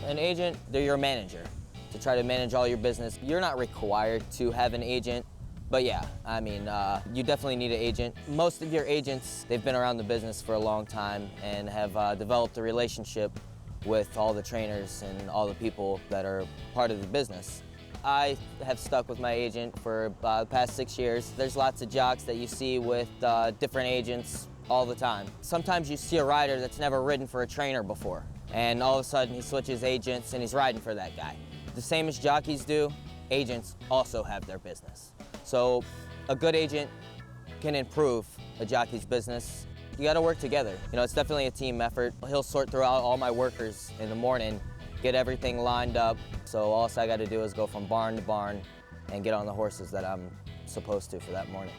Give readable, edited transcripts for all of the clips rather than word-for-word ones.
An agent, they're your manager to try to manage all your business. You're not required to have an agent, but yeah, I mean, you definitely need an agent. Most of your agents, they've been around the business for a long time and have developed a relationship with all the trainers and all the people that are part of the business. I have stuck with my agent for the past 6 years. There's lots of jocks that you see with different agents all the time. Sometimes you see a rider that's never ridden for a trainer before, and all of a sudden he switches agents and he's riding for that guy. The same as jockeys do, agents also have their business. So a good agent can improve a jockey's business. You gotta work together. You know, it's definitely a team effort. He'll sort throughout all my workers in the morning, get everything lined up. So all I gotta do is go from barn to barn and get on the horses that I'm supposed to for that morning.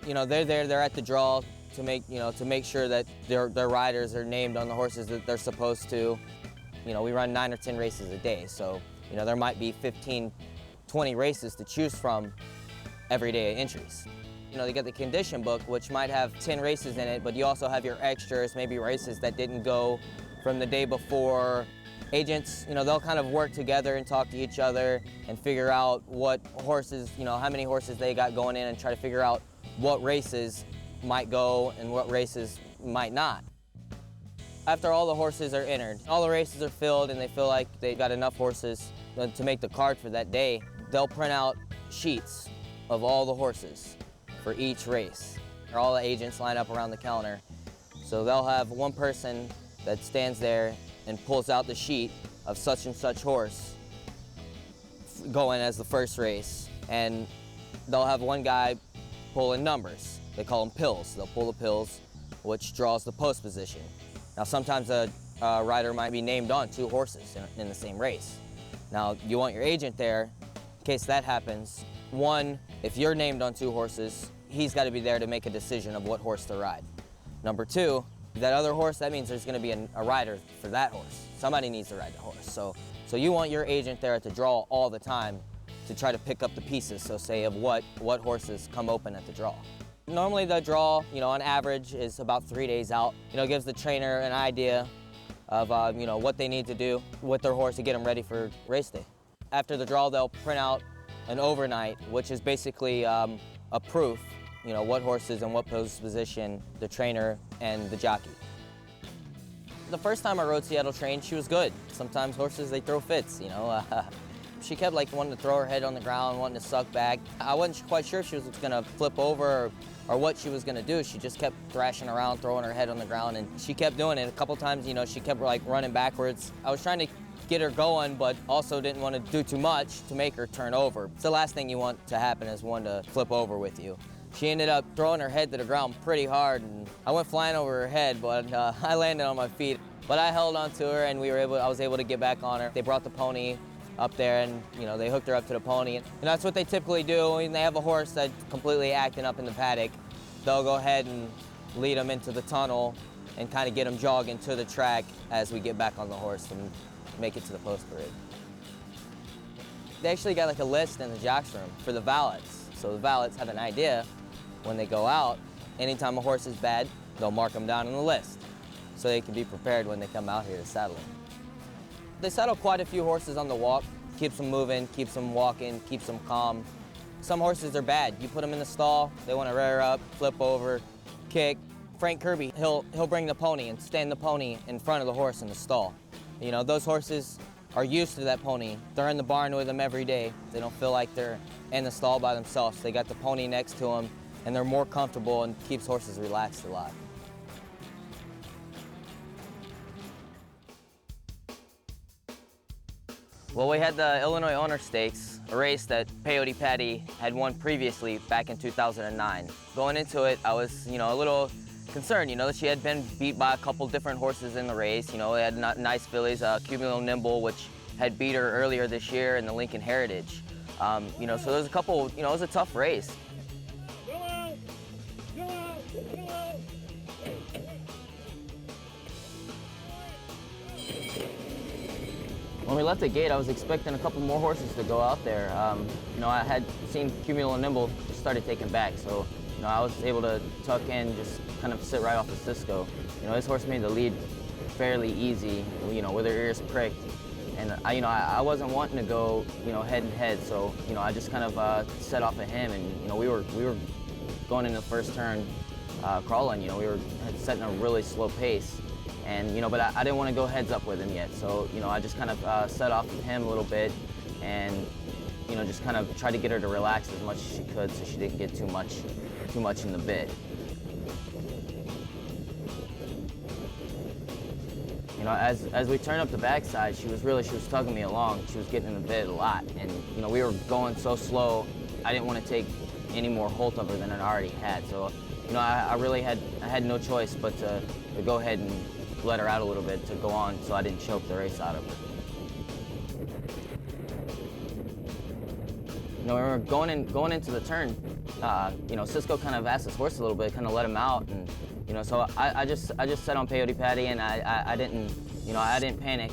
You know, they're at the draw to make sure that their riders are named on the horses that they're supposed to. You know, we run 9 or 10 races a day, so you know, there might be 15, 20 races to choose from every day entries. You know, you get the condition book, which might have 10 races in it, but you also have your extras, maybe races that didn't go from the day before. Agents, you know, they'll kind of work together and talk to each other and figure out what horses, you know, how many horses they got going in and try to figure out what races might go and what races might not. After all the horses are entered, all the races are filled and they feel like they got enough horses to make the card for that day, they'll print out sheets of all the horses for each race. All the agents line up around the counter. So they'll have one person that stands there and pulls out the sheet of such and such horse going as the first race. And they'll have one guy pulling numbers. They call them pills. They'll pull the pills, which draws the post position. Now sometimes a rider might be named on 2 horses in the same race. Now you want your agent there in case that happens. One, if you're named on 2 horses, he's got to be there to make a decision of what horse to ride. Number 2, that other horse, that means there's going to be a rider for that horse. Somebody needs to ride the horse. So you want your agent there at the draw all the time to try to pick up the pieces, so say of what horses come open at the draw. Normally the draw, you know, on average is about 3 days out. You know, gives the trainer an idea of, you know, what they need to do with their horse to get them ready for race day. After the draw, they'll print out an overnight, which is basically a proof, you know, what horses and what post position the trainer and the jockey. The first time I rode Seattle Train, she was good. Sometimes horses, they throw fits, you know. She kept like wanting to throw her head on the ground, wanting to suck back. I wasn't quite sure if she was gonna flip over or what she was gonna do. She just kept thrashing around, throwing her head on the ground, and she kept doing it. A couple times, you know, she kept like running backwards. I was trying to get her going, but also didn't want to do too much to make her turn over. It's the last thing you want to happen is one to flip over with you. She ended up throwing her head to the ground pretty hard, and I went flying over her head, but I landed on my feet. But I held on to her, and I was able to get back on her. They brought the pony up there, and you know, they hooked her up to the pony. And that's what they typically do. When they have a horse that's completely acting up in the paddock, they'll go ahead and lead them into the tunnel and kind of get them jogging to the track as we get back on the horse and make it to the post parade. They actually got like a list in the jocks room for the valets. So the valets have an idea when they go out. Anytime a horse is bad, they'll mark them down on the list so they can be prepared when they come out here to saddle them. They saddle quite a few horses on the walk, keeps them moving, keeps them walking, keeps them calm. Some horses are bad. You put them in the stall, they want to rear up, flip over, kick. Frank Kirby, he'll bring the pony and stand the pony in front of the horse in the stall. You know, those horses are used to that pony. They're in the barn with them every day. They don't feel like they're in the stall by themselves. They got the pony next to them, and they're more comfortable and keeps horses relaxed a lot. Well, we had the Illinois Honor Stakes, a race that Peyote Patty had won previously back in 2009. Going into it, I was, you know, a little concerned, you know, that she had been beat by a couple different horses in the race. You know, they had nice fillies, Cumulo Nimble, which had beat her earlier this year in the Lincoln Heritage. You know, so there's a couple, you know, it was a tough race. When we left the gate, I was expecting a couple more horses to go out there. You know, I had seen Cumulo Nimble just started taking back, so you know, I was able to tuck in, just kind of sit right off the Cisco. You know, this horse made the lead fairly easy, with her ears pricked. And I wasn't wanting to go, head and head. So, I just kind of set off at him, and we were going into the first turn, crawling. We were setting a really slow pace, and but I didn't want to go heads up with him yet. So, I just kind of set off with him a little bit, and just kind of tried to get her to relax as much as she could, so she didn't get too much in the bit. As we turned up the backside, she was tugging me along. She was getting in the bit a lot, and we were going so slow. I didn't want to take any more hold of her than I already had. So, I had no choice but to go ahead and let her out a little bit to go on, so I didn't choke the race out of her. We were going into the turn. Cisco kind of asked his horse a little bit, kind of let him out, and so I just sat on Peyote Patty, and I didn't panic.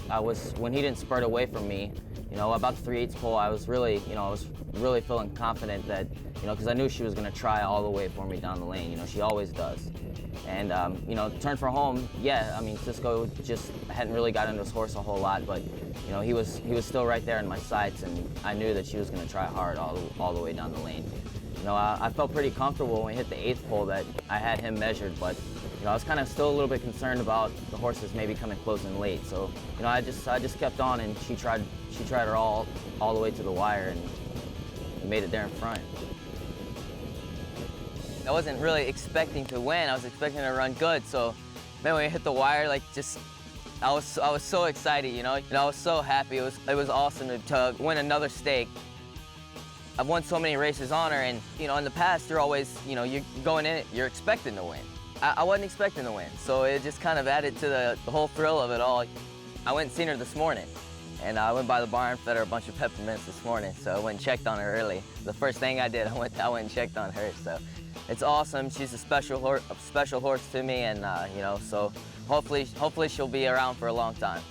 When he didn't spurt away from me, about the 3/8 pole, I was really feeling confident that, because I knew she was going to try all the way for me down the lane. She always does. And turn for home, yeah. I mean, Cisco just hadn't really got into his horse a whole lot, but he was still right there in my sights, and I knew that she was going to try hard all the way down the lane. I felt pretty comfortable when we hit the 8th pole that I had him measured, but I was kind of still a little bit concerned about the horses maybe coming close and late. So I just kept on, and she tried her all the way to the wire, and made it there in front. I wasn't really expecting to win. I was expecting to run good. So, man, when we hit the wire, I was so excited, and I was so happy. It was awesome to win another stake. I've won so many races on her, and in the past, you're always, you're going in it, you're expecting to win. I wasn't expecting to win, so it just kind of added to the whole thrill of it all. I went and seen her this morning, and I went by the barn, fed her a bunch of peppermints this morning, so I went and checked on her early. The first thing I did, I went and checked on her, so it's awesome. She's a special horse to me, and so hopefully she'll be around for a long time.